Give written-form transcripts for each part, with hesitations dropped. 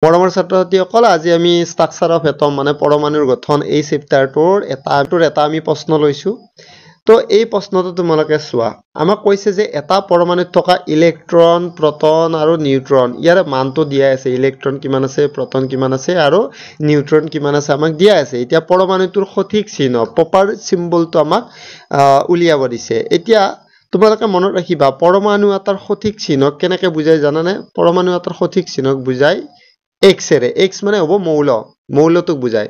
মৰমৰ ছাত্ৰ-ছাত্ৰীসকল আজি আমি ষ্ট্ৰাকচাৰ অফ এটম মানে পৰমাণুৰ গঠন এই চেপ্টাৰটোৰ এটা আমি প্ৰশ্ন লৈছো তো এই প্ৰশ্নটো তোমালোকে চোৱা আমাক কৈছে যে এটা পৰমাণুত থকা ইলেক্ট্ৰন প্ৰটন আৰু নিউট্ৰন ইয়াৰ মানটো দিয়া আছে ইলেক্ট্ৰন কিমান আছে প্ৰটন কিমান আছে আৰু নিউট্ৰন কিমান আছে আমাক দিয়া আছে এতিয়া পৰমাণুটোৰ সঠিক চিহ্ন প্ৰপাৰ সিম্বলটো আমাক উলিয়াব দিছে এতিয়া তোমালোকে মনত ৰাখিবা পৰমাণু এটাৰ সঠিক চিহ্নক কেনেকৈ বুজায় জানানে পৰমাণু এটাৰ সঠিক চিহ্নক বুজায় x এৰে x মানে হ'ব মৌলটোক বুজায়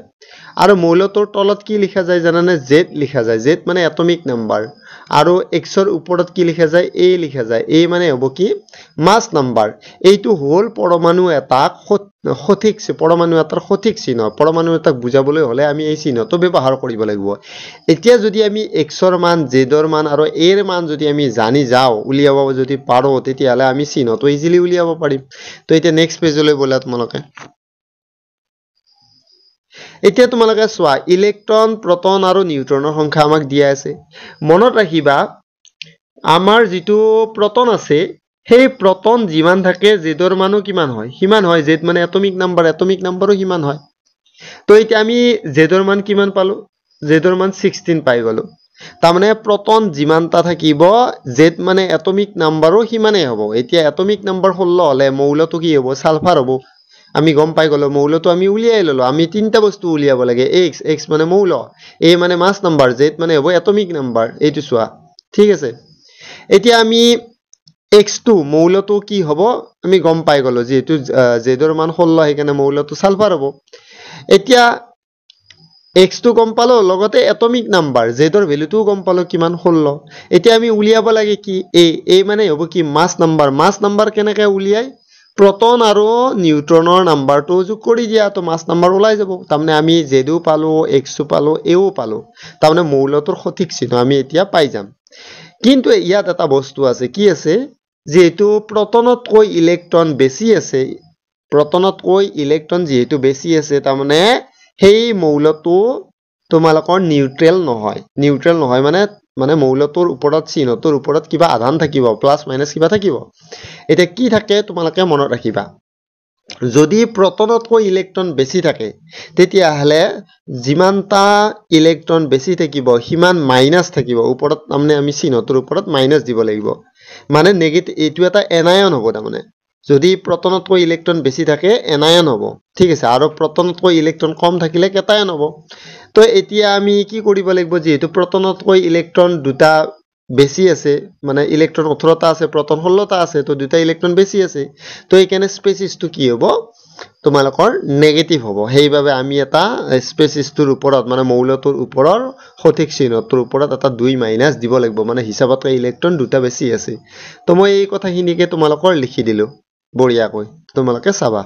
আৰু মৌলটোৰ তলত কি লিখা যায় জানানে z লিখা যায় z মানে এটমিক নাম্বাৰ আৰু x ৰ ওপৰত কি লিখা যায় a লিখা যায় a মানে হ'ব কি মাস নাম্বাৰ এইটো হ'ল পৰমাণু এটাক সঠিক পৰমাণু এটাৰ সঠিক চিহ্ন পৰমাণু এটাক বুজাবলৈ হলে আমি এই চিহ্নটো ব্যৱহাৰ কৰিব লাগিব এতিয়া যদি আমি x ৰ মান z ৰ মান আৰু a ৰ মান যদি আমি জানি যাও উলিয়াব যদি পাৰো তেতিয়ালে আমি চিহ্নটো ইজিলি উলিয়াব পাৰিম তো এতিয়া নেক্সট পেজলৈ বলা তোমালোকে এতিয়া তোমালোকে চোৱা ইলেক্ট্ৰন প্ৰটন আৰু নিউট্ৰনৰ সংখ্যা আমাক দিয়া আছে মনত ৰাখিবা আমাৰ যেটো প্ৰটন আছে সেই প্ৰটন যিমান থাকে জেডৰ মানো কিমান হয় হিমান হয় জেড মানে এটমিক নাম্বাৰো হিমান হয় তো এতিয়া আমি জেডৰ মান কিমান পালো জেডৰ মান 16 পাই গলো তাৰমানে প্ৰটন যিমানটা থাকিব জেড মানে এটমিক নাম্বাৰো হিমানে হ'ব এতিয়া এটমিক নাম্বাৰ 16 হলে মৌলটো কি হ'ব সালফাৰ হ'ব আমি গম পাই গলো মৌলটো আমি উলিয়াই ললো আমি তিনটা বস্তু উলিয়াব লাগে x মানে মৌল a মানে মাস নাম্বাৰ z মানে হ'ব এটমিক নাম্বাৰ এইটো চোৱা ঠিক আছে এতিয়া আমি x2 মৌলটো কি হ'ব আমি গম পাই গলো যেহেতু z ৰ মান 16 সেইকাৰণে মৌলটো সালফাৰ হ'ব এতিয়া x2 গম পালো লগতে এটমিক নাম্বাৰ z ৰ ভ্যালুটো গম পালো কিমান 16 এতিয়া আমি উলিয়াব লাগে কি a মানে হ'ব কি মাস নাম্বাৰ কেনেকৈ উলিয়াই proton আৰু নিউট্ৰনৰ নাম্বাৰটো যোগ কৰি দিয়া তো মাস নাম্বাৰ ওলাই যাব তাৰমানে আমি জেডও পালো এক্সও পালো এও পালো তাৰমানে মৌলটোৰ সঠিক চিহ্ন আমি এতিয়া পাই যাম কিন্তু ইয়াত এটা বস্তু আছে কি আছে যেহেতু প্ৰটনতকৈ ইলেক্ট্ৰন যেহেতু বেছি আছে তাৰমানে সেই মৌলটো তোমালোকৰ নিউট্ৰেল নহয় মানে মৌলটোৰ ওপৰত চিহ্নটোৰ ওপৰত কিবা আধান থাকিব প্লাস মাইনাস কিবা থাকিব এটা কি থাকে তোমালোকে মনত ৰাখিবা যদি প্ৰটনতকৈ ইলেক্ট্ৰন বেছি থাকে তেতিয়া হলে যিমানটা ইলেক্ট্ৰন বেছি থাকিব হিমান মাইনাস থাকিব ওপৰত আমনে আমি চিহ্নটোৰ ওপৰত মাইনাস দিব লাগিব মানে নেগেটিভ এটো এটা এনায়ন হ'ব তাৰমানে যদি প্ৰটনতকৈ ইলেক্ট্ৰন বেছি থাকে এনায়ন হ'ব ঠিক আছে আৰু প্ৰটনতকৈ ইলেক্ট্ৰন কম থাকিলে কেটায়ন হ'ব তো এতিয়া আমি কি কৰিব লাগিব যেহেতু প্ৰটনতকৈ ইলেক্ট্ৰন দুটা বেছি আছে মানে ইলেক্ট্ৰন 18টা আছে প্ৰটন 16টা আছে তো দুটা ইলেক্ট্ৰন বেছি আছে তো এইখানে স্পেসিসটো কি হ'ব তোমালোকৰ নেগেটিভ হ'ব সেইভাবে আমি এটা স্পেসিসটোৰ ওপৰত মানে মৌলটোৰ ওপৰৰ সঠিক চিহ্নটোৰ ওপৰত এটা 2 মাইনাস দিব লাগিব মানে হিচাপত ইলেক্ট্ৰন দুটা বেছি আছে তো মই এই কথাখিনিকে তোমালোকৰ লিখি দিলো বঢ়িয়াকৈ তোমালোকে চাবা